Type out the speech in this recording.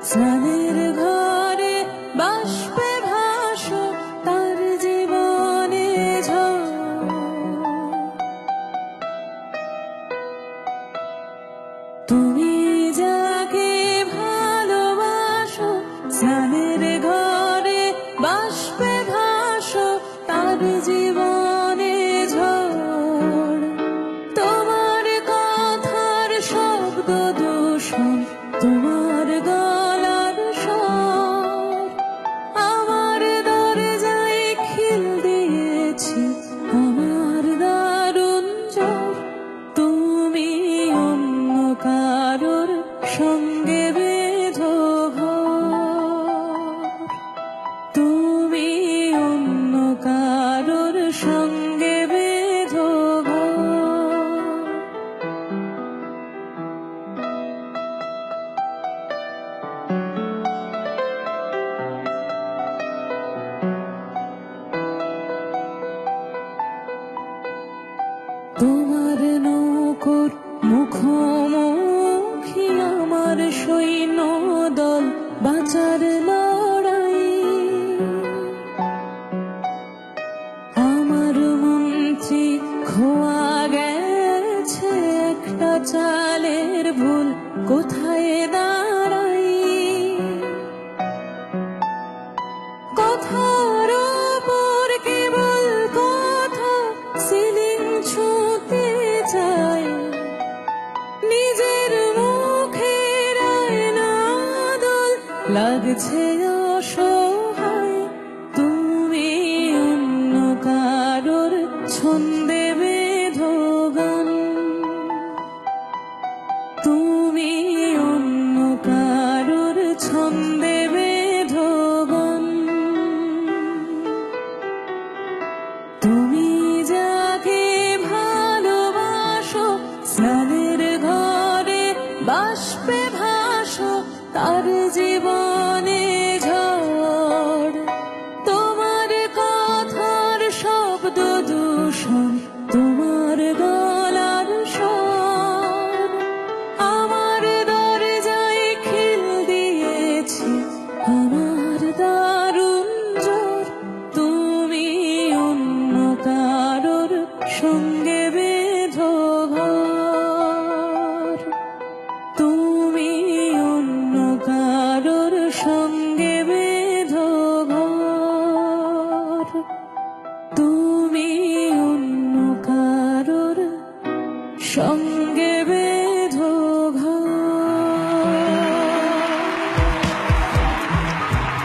স্নানের ঘরে বাষ্পে ভাসো তার জীবনে ঝড়। তুমি যাকে ভালোবাসো স্নানের ঘরে বাষ্পে ভাসো তার জীবনে ঝড়। তোমার কথার শব্দ দূষণ, তোমার গলার স্বর আমার দরজায় খিল দিয়েছি, আমার দারুণ জ্বর। তুমি অন্য কারোর সঙ্গে বেঁধো ঘর, তুমি অন্য কারোর সঙ্গে বেঁধো ঘর। তোমার নৌকোর মুখোমুখি আমার সৈন্য দল, বাঁচার লড়াই। আমার মন্ত্রী খোয়া গেছে একটা চালের ভুল, কোথায় দাঁড়াই। কথার ওপর কেবল কথা, সিলিং ছুঁতে চাই, নিজের মুখের আয়না দোল লাগছে অসহায়। তুমি অন্য কারোর ছন্দে বেঁধো গান, তুমি অন্য কারোর ছন্দে বেঁধো গান। তুমি যাকে ভালোবাসো স্নানের ঘরে বাষ্পে ভাসো তার জীবনে ঝড়। তোমার কথার শব্দ দূষণ, তোমার গলার স্বর আমার দরজায় খিল দিয়েছি, আমার দারুণ জ্বর। তুমি অন্য কারোর সঙ্গে বেঁধো ঘর, তুমি অন্য কারোর সঙ্গে বেঁধো ঘর, তুমি অন্য কারোর সঙ্গে